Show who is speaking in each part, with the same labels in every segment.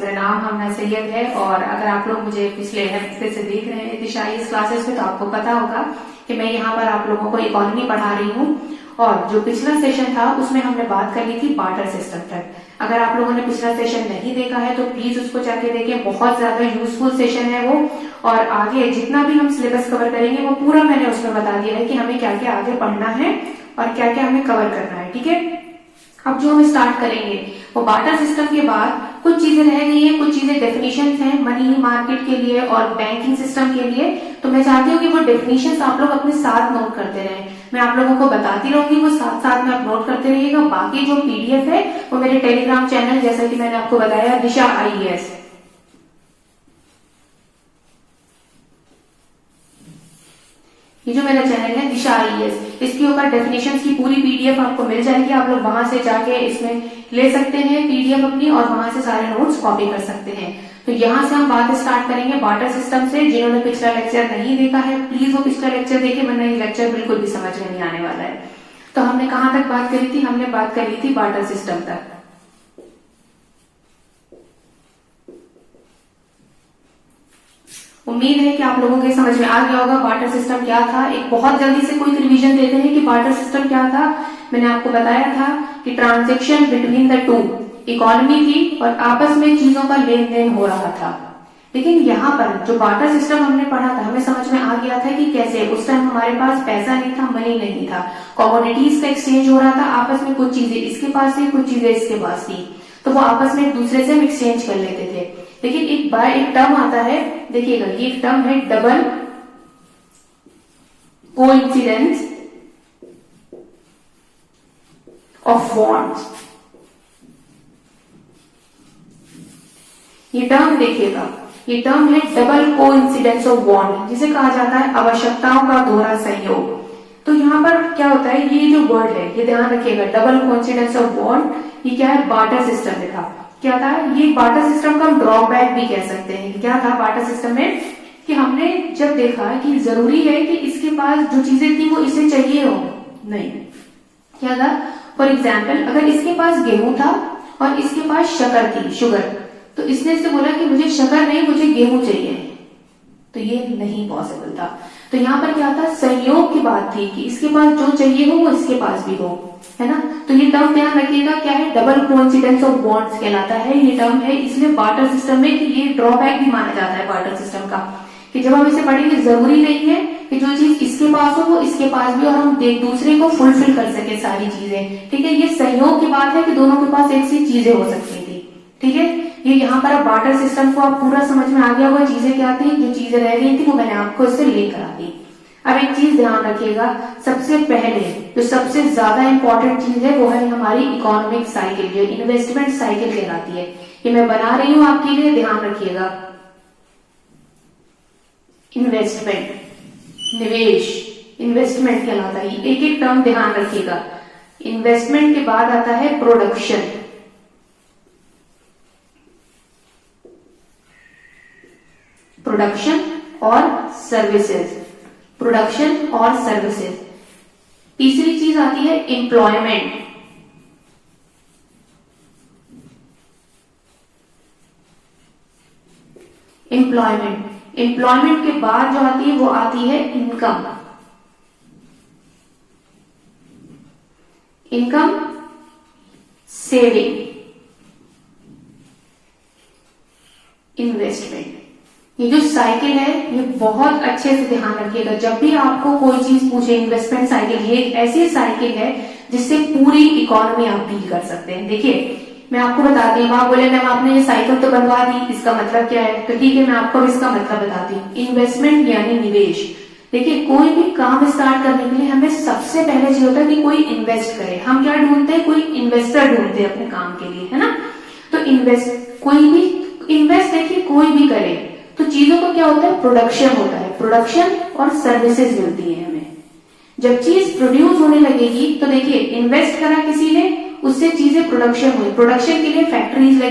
Speaker 1: मेरा नाम हमना सैयद है और अगर आप लोग मुझे पिछले हफ्ते से देख रहे हैं दिशा इस क्लासेस में तो आपको पता होगा कि मैं यहाँ पर आप लोगों को इकोनॉमी पढ़ा रही हूँ। और जो पिछला सेशन था उसमें हमने बात कर ली थी बार्टर सिस्टम तक। अगर आप लोगों ने पिछला सेशन नहीं देखा है तो प्लीज उसको जाके देखें, बहुत ज्यादा यूजफुल सेशन है वो। और आगे जितना भी हम सिलेबस कवर करेंगे वो पूरा मैंने उसमें बता दिया है कि हमें क्या क्या आगे पढ़ना है और क्या क्या हमें कवर करना है। ठीक है, अब जो हम स्टार्ट करेंगे वो बार्टर सिस्टम के बाद कुछ चीजें रह गई हैं, कुछ चीजें डेफिनेशंस हैं मनी मार्केट के लिए और बैंकिंग सिस्टम के लिए। तो मैं चाहती हूँ कि वो डेफिनेशंस आप लोग अपने साथ नोट करते रहें। मैं आप लोगों को बताती रहूंगी, वो साथ साथ में आप नोट करते रहिएगा। बाकी जो पीडीएफ है वो मेरे टेलीग्राम चैनल, जैसा कि मैंने आपको बताया, दिशा IAS, ये जो मेरा चैनल है दिशा IAS, इसके ऊपर डेफिनेशंस की पूरी पीडीएफ आपको मिल जाएगी। आप लोग वहां से जाके इसमें ले सकते हैं पीडीएफ अपनी और वहां से सारे नोट्स कॉपी कर सकते हैं। तो यहाँ से हम बात स्टार्ट करेंगे बार्टर सिस्टम से। जिन्होंने पिछला लेक्चर नहीं देखा है प्लीज वो पिछला लेक्चर देखें, वरना ये लेक्चर बिल्कुल भी समझ में नहीं आने वाला है। तो हमने कहाँ तक बात करी थी? हमने बात करी थी बार्टर सिस्टम तक। उम्मीद है कि आप लोगों के समझ में आ गया होगा बार्टर सिस्टम क्या था। एक बहुत जल्दी से कोई रिवीजन देते हैं कि बार्टर सिस्टम क्या था। मैंने आपको बताया था कि transaction between the two, economy थी और आपस में चीजों का लेन देन हो रहा था। लेकिन यहाँ पर जो बार्टर सिस्टम हमने पढ़ा था हमें समझ में आ गया था कि कैसे उस टाइम हमारे पास पैसा नहीं था, मनी नहीं था, कमोडिटीज का एक्सचेंज हो रहा था आपस में। कुछ चीजें इसके पास थी, कुछ चीजें इसके पास थी, तो वो आपस में एक दूसरे से हम एक्सचेंज कर लेते थे। लेकिन एक टर्म आता है, देखिएगा ये एक टर्म है डबल कोइंसिडेंस ऑफ बॉन्ड्स। ये टर्म देखिएगा, ये टर्म है डबल कोइंसिडेंस ऑफ बॉन्ड, जिसे कहा जाता है आवश्यकताओं का दोहरा संयोग। तो यहाँ पर क्या होता है, ये जो वर्ड है ये ध्यान रखिएगा, डबल कोइंसिडेंस ऑफ बॉन्ड, ये क्या है? बार्टर सिस्टम में था। क्या था ये? बार्टर सिस्टम का हम ड्रॉबैक भी कह सकते हैं। क्या था बार्टर सिस्टम में कि हमने जब देखा कि जरूरी है कि इसके पास जो चीजें थी वो इसे चाहिए हो, नहीं। क्या था? फॉर एग्जाम्पल अगर इसके पास गेहूं था और इसके पास शक्कर थी, शुगर, तो इसने इससे बोला कि मुझे शक्कर नहीं, मुझे गेहूं चाहिए, तो ये नहीं पॉसिबल था। तो यहाँ पर क्या था? संयोग की बात थी कि इसके पास जो चाहिए हो वो इसके पास भी हो, है ना। तो ये टर्म ध्यान रखिएगा, क्या है? डबल कोइंसिडेंस ऑफ बॉन्ड्स कहलाता है ये टर्म है। इसलिए बार्टर सिस्टम में कि ये ड्रॉबैक भी माना जाता है बार्टर सिस्टम का, कि जब हम इसे पढ़ेंगे जरूरी नहीं है कि जो चीज इसके पास हो वो इसके पास भी, और हम एक दूसरे को फुलफिल कर सके सारी चीजें। ठीक है, ये संयोग की बात है कि दोनों के पास एक सी चीजें हो सकती थी। ठीक है, ये यहाँ पर अब बार्टर सिस्टम को आप पूरा समझ में आ गया होगा। चीजें क्या थी, जो चीजें रह गई थी वो मैंने आपको इससे लिंक करा दी। अब एक चीज ध्यान रखिएगा, सबसे पहले जो सबसे ज्यादा इंपॉर्टेंट चीज है वो है हमारी इकोनॉमिक साइकिल, जो इन्वेस्टमेंट साइकिल कहलाती है। ये मैं बना रही हूं आपके लिए, ध्यान रखिएगा। इन्वेस्टमेंट, निवेश, इन्वेस्टमेंट कहलाता है। एक एक टर्म ध्यान रखिएगा। इन्वेस्टमेंट के बाद आता है प्रोडक्शन, प्रोडक्शन और सर्विसेज, प्रोडक्शन और सर्विसेज। तीसरी चीज आती है एम्प्लॉयमेंट, एम्प्लॉयमेंट। एम्प्लॉयमेंट के बाद जो आती है वो आती है इनकम, इनकम, सेविंग, इन्वेस्टमेंट। ये जो साइकिल है ये बहुत अच्छे से ध्यान रखिएगा। जब भी आपको कोई चीज पूछे, इन्वेस्टमेंट साइकिल ये एक ऐसी साइकिल है जिससे पूरी इकोनॉमी आप डील कर सकते हैं। देखिए मैं आपको बताती हूँ, आप बोले मैम आपने ये साइकिल तो बनवा दी, इसका मतलब क्या है? तो ठीक है, मैं आपको इसका मतलब बताती हूँ। इन्वेस्टमेंट यानी निवेश। देखिए कोई भी काम स्टार्ट करने के लिए हमें सबसे पहले चाहिए होता है कि कोई इन्वेस्ट करे। हम क्या ढूंढते हैं? कोई इन्वेस्टर ढूंढते हैं अपने काम के लिए, है ना। तो कोई भी इन्वेस्ट, देखिए कोई भी करे तो चीजों का क्या होता है? प्रोडक्शन होता है, प्रोडक्शन और सर्विसेज मिलती है हमें। जब चीज प्रोड्यूस होने लगेगी तो देखिए इन्वेस्ट करा किसी ने, उससे चीजें प्रोडक्शन हुई, प्रोडक्शन के लिए फैक्ट्रीज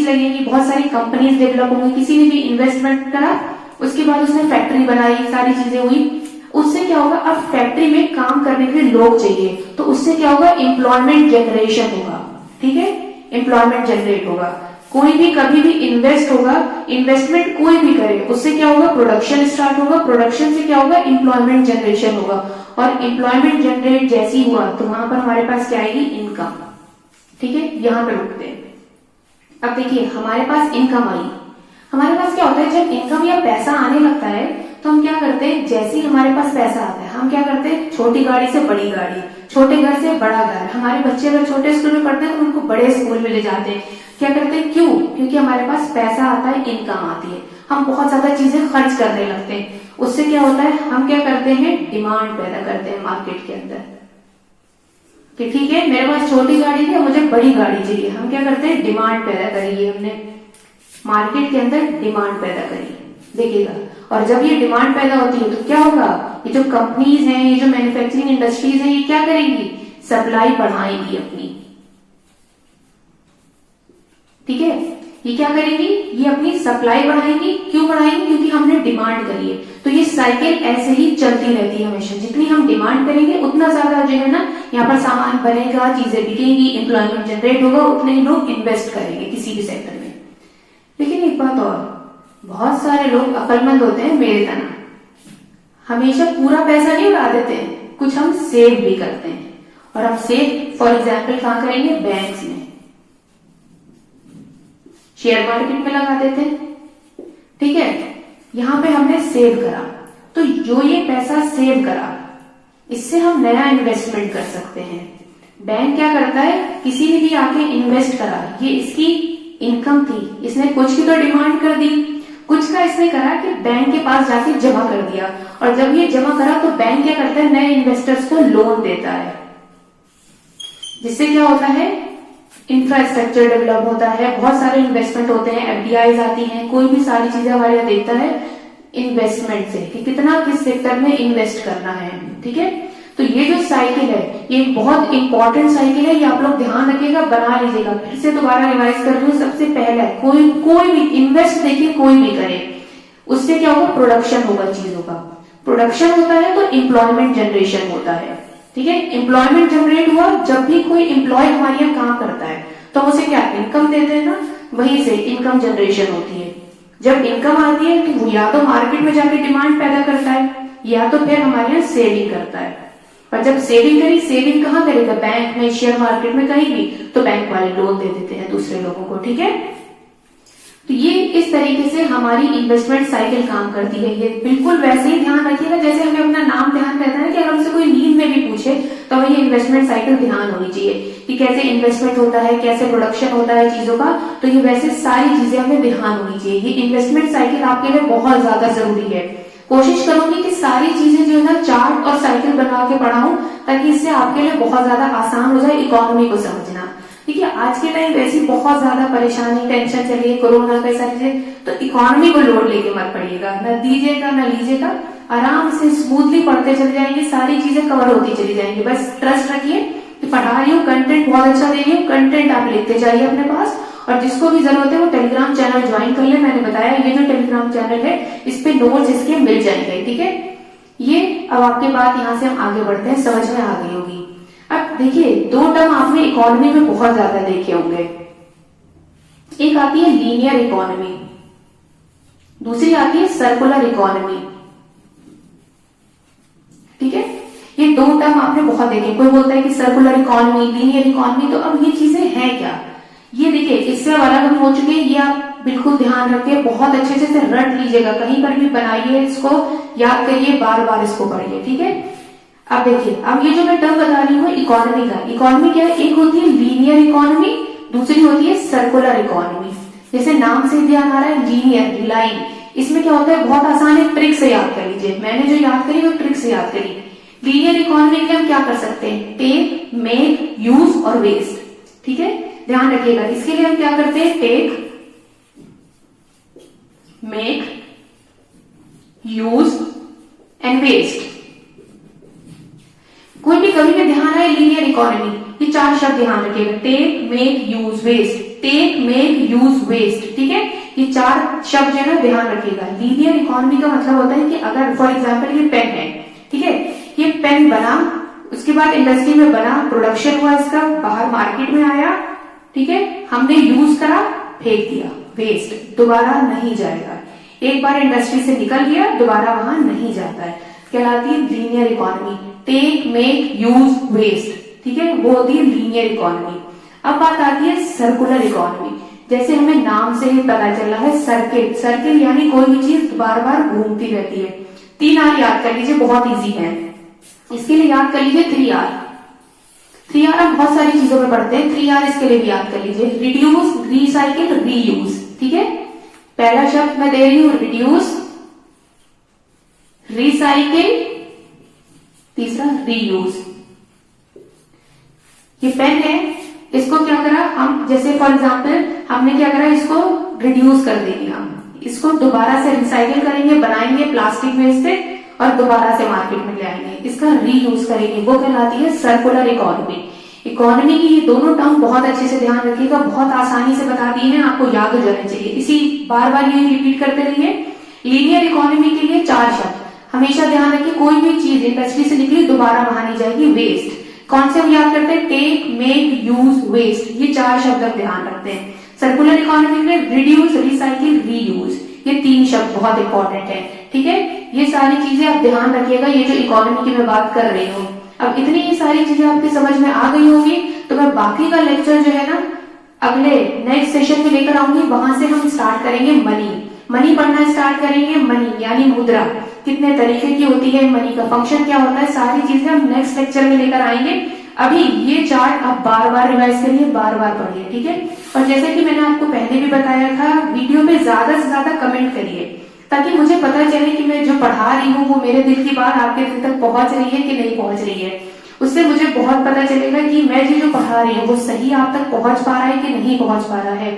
Speaker 1: लगेगी, बहुत सारी कंपनीज डेवलप होंगी। किसी ने भी इन्वेस्टमेंट करा, उसके बाद उसने फैक्ट्री बनाई, सारी चीजें हुई, उससे क्या होगा? अब फैक्ट्री में काम करने के लिए लोग चाहिए, तो उससे क्या होगा? एम्प्लॉयमेंट जनरेशन होगा। ठीक है, एम्प्लॉयमेंट जनरेट होगा। कोई भी कभी भी इन्वेस्ट होगा, इन्वेस्टमेंट कोई भी करे, उससे क्या होगा, प्रोडक्शन स्टार्ट होगा, प्रोडक्शन से क्या होगा, एम्प्लॉयमेंट जनरेशन होगा, और एम्प्लॉयमेंट जनरेट जैसी हुआ तो वहां पर हमारे पास क्या आएगी, इनकम। ठीक है, यहां पे रुकते हैं। अब देखिए हमारे पास इनकम आई, हमारे पास क्या होता है, जब इनकम या पैसा आने लगता है तो हम क्या करते हैं, जैसे ही हमारे पास पैसा आता है हम क्या करते हैं, छोटी गाड़ी से बड़ी गाड़ी, छोटे घर से बड़ा घर। हमारे बच्चे अगर छोटे स्कूल में पढ़ते हैं तो उनको बड़े स्कूल में ले जाते हैं। क्या करते हैं, क्यों, क्योंकि हमारे पास पैसा आता है, इनकम आती है, हम बहुत ज्यादा चीजें खर्च करने लगते हैं। उससे क्या होता है, हम क्या करते हैं, डिमांड पैदा करते हैं मार्केट के अंदर कि ठीक है मेरे पास छोटी गाड़ी है, मुझे बड़ी गाड़ी चाहिए। हम क्या करते हैं, डिमांड पैदा करी, हमने मार्केट के अंदर डिमांड पैदा करी, देखिएगा। और जब ये डिमांड पैदा होती है तो क्या होगा, ये जो कंपनीज हैं, ये जो मैन्युफैक्चरिंग इंडस्ट्रीज हैं, ये क्या करेंगी, सप्लाई बढ़ाएंगी अपनी। ठीक है, ये क्या करेंगी, ये अपनी सप्लाई बढ़ाएंगी। क्यों बढ़ाएंगी, क्योंकि हमने डिमांड करी है। तो ये साइकिल ऐसे ही चलती रहती है हमेशा, जितनी हम डिमांड करेंगे उतना ज्यादा जो है ना यहाँ पर सामान बनेगा, चीजें बिकेंगी, एम्प्लॉयमेंट जनरेट होगा, उतने ही लोग इन्वेस्ट करेंगे किसी भी सेक्टर में। लेकिन एक बात और, बहुत सारे लोग अक्लमंद होते हैं मेरे तरह, हमेशा पूरा पैसा नहीं उड़ा देते हैं, कुछ हम सेव भी करते हैं। और हम सेव फॉर एग्जाम्पल कहां करेंगे, बैंक्स में, शेयर मार्केट में लगा देते हैं। ठीक है, यहां पे हमने सेव करा, तो जो ये पैसा सेव करा इससे हम नया इन्वेस्टमेंट कर सकते हैं। बैंक क्या करता है, किसी ने भी आके इन्वेस्ट करा, ये इसकी इनकम थी, इसने कुछ की तो डिमांड कर दी, कुछ का इसने करा कि बैंक के पास जाके जमा कर दिया, और जब ये जमा करा तो बैंक क्या करता है, नए इन्वेस्टर्स को लोन देता है, जिससे क्या होता है, इंफ्रास्ट्रक्चर डेवलप होता है, बहुत सारे इन्वेस्टमेंट होते हैं, एफडीआईज आती हैं, कोई भी सारी चीजें हमारे यहाँ देखता है इन्वेस्टमेंट से कि कितना किस सेक्टर में इन्वेस्ट करना है। ठीक है, तो ये जो साइकिल है ये बहुत इंपॉर्टेंट साइकिल है, ये आप लोग ध्यान रखिएगा, बना लीजिएगा। फिर से दोबारा रिवाइज कर रही हूँ। सबसे पहले कोई भी इन्वेस्ट, देखिए कोई भी करे, उससे क्या होगा, प्रोडक्शन होगा, चीजों का प्रोडक्शन होता है तो एम्प्लॉयमेंट जनरेशन होता है। ठीक है, एम्प्लॉयमेंट जनरेट हुआ, जब भी कोई एम्प्लॉय हमारे यहाँ काम करता है तो उसे क्या इनकम देते हैं ना, वहीं से इनकम जनरेशन होती है। जब इनकम आती है तो वो या तो मार्केट में जाके डिमांड पैदा करता है, या तो फिर हमारे यहाँ सेविंग करता है। और जब सेविंग करी, सेविंग कहाँ करेगा, बैंक में, शेयर मार्केट में, कहीं भी, तो बैंक वाले लोन दे देते हैं दूसरे लोगों को। ठीक है, तो ये इस तरीके से हमारी इन्वेस्टमेंट साइकिल काम करती है। ये बिल्कुल वैसे ही ध्यान रखिएगा जैसे हमें अपना नाम ध्यान रहता है कि अगर हमसे कोई नींद में भी पूछे तो हमें ये इन्वेस्टमेंट साइकिल ध्यान होनी चाहिए कि कैसे इन्वेस्टमेंट होता है, कैसे प्रोडक्शन होता है चीजों का। तो ये वैसे सारी चीजें हमें ध्यान होनी चाहिए। ये इन्वेस्टमेंट साइकिल आपके लिए बहुत ज्यादा जरूरी है। कोशिश करूंगी कि सारी चीजें जो है ना चार्ट और साइकिल बना के पढ़ाऊं, ताकि इससे आपके लिए बहुत ज्यादा आसान हो जाए इकोनॉमी को समझना। देखिए आज के टाइम वैसी बहुत ज्यादा परेशानी, टेंशन चली है, कोरोना का सारी चीजें, तो इकोनॉमी को लोड लेके मत पड़िएगा, न दीजिएगा न लीजिएगा, आराम से स्मूथली पढ़ते चले जाएंगे, सारी चीजें कवर होती चली जाएंगी। बस ट्रस्ट रखिए कि पढ़ा रही हूँ, कंटेंट बहुत अच्छा दे रही हूँ, कंटेंट आप लिखते जाइए अपने पास। और जिसको भी जरूरत है वो टेलीग्राम चैनल ज्वाइन कर ले। मैंने बताया ये जो टेलीग्राम चैनल है इस पे नोट्स इसके मिल जाएंगे। ठीक है, ये अब आपके बात यहाँ से हम आगे बढ़ते हैं, समझ में आ गई होगी। अब देखिए दो टर्म आपने इकोनॉमी में बहुत ज्यादा देखे होंगे, एक आती है लीनियर इकोनॉमी, दूसरी आती है सर्कुलर इकोनॉमी। ठीक है, ये दो टर्म आपने बहुत देखे। कोई बोलता है कि सर्कुलर इकोनॉमी, लीनियर इकोनॉमी, तो अब ये चीजें हैं क्या, ये देखिए इससे अलग हम हो चुके हैं। ये आप बिल्कुल ध्यान रखिए, बहुत अच्छे से रट लीजिएगा, कहीं पर भी बनाइए, इसको याद करिए, बार बार इसको पढ़िए। ठीक है, अब देखिए अब ये जो मैं टर्म बता रही हूँ इकोनॉमी का, इकोनॉमी क्या है, एक होती है लीनियर इकोनॉमी, दूसरी होती है सर्कुलर इकोनॉमी। जैसे नाम से ध्यान आ रहा है लीनियर, लाइन, इसमें क्या होता है, बहुत आसान है, ट्रिक से याद कर लीजिए। मैंने जो याद करी वो ट्रिक से याद करी। लीनियर इकोनॉमी के लिए हम क्या कर सकते हैं, टेक, मेक, यूज और वेस्ट। ठीक है, ध्यान रखिएगा, इसके लिए हम क्या करते हैं, take, make, use and waste. कोई भी कभी भी ध्यान आए लीनियर इकोनॉमी, ये चार शब्द ध्यान रखिएगा, take, make, use, waste, take, make, use, waste. ठीक है, ये चार शब्द जो है ना ध्यान रखिएगा। लीनियर इकोनॉमी का मतलब होता है कि अगर फॉर एग्जांपल ये पेन है, ठीक है, ये पेन बना, उसके बाद इंडस्ट्री में बना, प्रोडक्शन हुआ, इसका बाहर मार्केट में आया, ठीक है, हमने यूज करा, फेंक दिया, वेस्ट, दोबारा नहीं जाएगा। एक बार इंडस्ट्री से निकल गया दोबारा वहां नहीं जाता है, कहलाती है linear economy. Take, make, use, waste, ठीक है, वो होती है लीनियर इकोनॉमी। अब बात आती है सर्कुलर इकोनॉमी। जैसे हमें नाम से ही पता चल रहा है, सर्किल, सर्किल यानी कोई भी चीज बार बार घूमती रहती है। 3R याद कर लीजिए, बहुत इजी है। इसके लिए याद कर लीजिए 3R। 3R हम बहुत सारी चीजों में पढ़ते हैं, 3R इसके लिए भी याद कर लीजिए। रिड्यूस, रिसाइकिल, रीयूज, ठीक है। पहला शब्द मैं दे रही हूं रिड्यूस, रिसाइकिल, तीसरा रीयूज। ये पेन है, इसको क्या करा हम, जैसे फॉर एग्जाम्पल हमने क्या करा, इसको रिड्यूस कर देंगे, हम इसको दोबारा से रिसाइकिल करेंगे, बनाएंगे प्लास्टिक वेस्ट से और दोबारा से मार्केट में ले आएंगे, इसका रीयूज करेंगे, वो कहलाती है सर्कुलर इकोनॉमी। इकोनॉमी की ये दोनों टर्म बहुत अच्छे से ध्यान रखिएगा, बहुत आसानी से बता दी है, आपको याद हो जाने चाहिए, इसी बार बार ये रिपीट करते रहिए। लीनियर इकोनॉमी के लिए 4 शब्द हमेशा ध्यान रखिए, कोई भी चीज इंडस्ट्री से निकली दोबारा वहां नहीं जाएगी, वेस्ट। कौन से हम याद करते हैं, टेक, मेक, यूज, वेस्ट, ये 4 शब्द हम ध्यान रखते हैं। सर्कुलर इकोनॉमी में रिड्यूस, रिसाइकिल, रीयूज, ये 3 शब्द बहुत इंपॉर्टेंट है, ठीक है। ये सारी चीजें आप ध्यान रखिएगा, ये जो इकोनॉमी की मैं बात कर रही हूँ। अब इतनी ये सारी चीजें आपकी समझ में आ गई होगी, तो मैं बाकी का लेक्चर जो है ना अगले नेक्स्ट सेशन में लेकर आऊंगी, वहां से हम स्टार्ट करेंगे मनी। मनी पढ़ना स्टार्ट करेंगे, मनी यानी मुद्रा, कितने तरीके की होती है, मनी का फंक्शन क्या होता है, सारी चीजें हम नेक्स्ट लेक्चर में लेकर आएंगे। अभी ये चार्ट आप बार बार रिवाइज करिए, बार बार पढ़िए, ठीक है। और जैसे कि मैंने आपको पहले भी बताया था, वीडियो में ज्यादा से ज्यादा कमेंट करिए, ताकि मुझे पता चले कि मैं जो पढ़ा रही हूँ वो मेरे दिल की बात आपके दिल तक पहुंच रही है कि नहीं पहुंच रही है। उससे मुझे बहुत पता चलेगा कि मैं जो पढ़ा रही हूँ वो सही आप तक पहुंच पा रहा है कि नहीं पहुंच पा रहा है।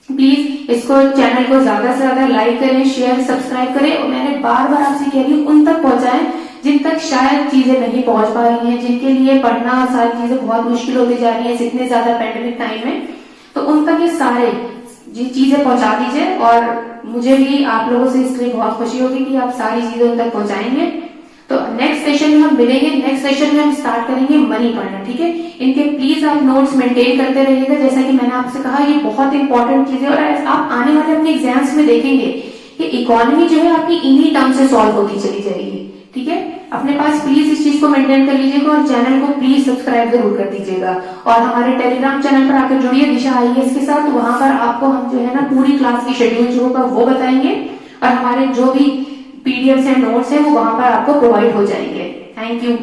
Speaker 1: प्लीज इसको, चैनल को ज्यादा से ज्यादा लाइक करें, शेयर, सब्सक्राइब करें, और मैंने बार बार आपसे कह रही हूँ उन तक पहुंचाएं जिन तक शायद चीजें नहीं पहुंच पा रही हैं, जिनके लिए पढ़ना सारी चीजें बहुत मुश्किल होती जा रही है इतने ज्यादा पैंडेमिक टाइम में, तो उन तक ये सारे चीजें पहुंचा दीजिए। और मुझे भी आप लोगों से इसलिए बहुत खुशी होगी कि आप सारी चीजें उन तक पहुंचाएंगे। तो नेक्स्ट सेशन में हम मिलेंगे, नेक्स्ट सेशन में हम स्टार्ट करेंगे मनी पढ़ना, ठीक है। इनके प्लीज आप नोट्स मेंटेन करते रहिएगा, जैसा कि मैंने आपसे कहा ये बहुत इंपॉर्टेंट चीज है, और आप आने वाले अपने एग्जाम्स में देखेंगे कि इकोनॉमी जो है आपकी इन्हीं टर्म से सॉल्व होती चली जाएगी, ठीक है। अपने पास प्लीज इस चीज को मेंटेन कर लीजिएगा, और चैनल को प्लीज सब्सक्राइब जरूर कर दीजिएगा, और हमारे टेलीग्राम चैनल पर आकर जुड़िए दिशा IAS के साथ। वहां पर आपको हम जो है ना पूरी क्लास की शेड्यूल जो होगा वो बताएंगे, और हमारे जो भी PDF से नोट्स है वो वहां पर आपको प्रोवाइड हो जाएंगे। Thank you.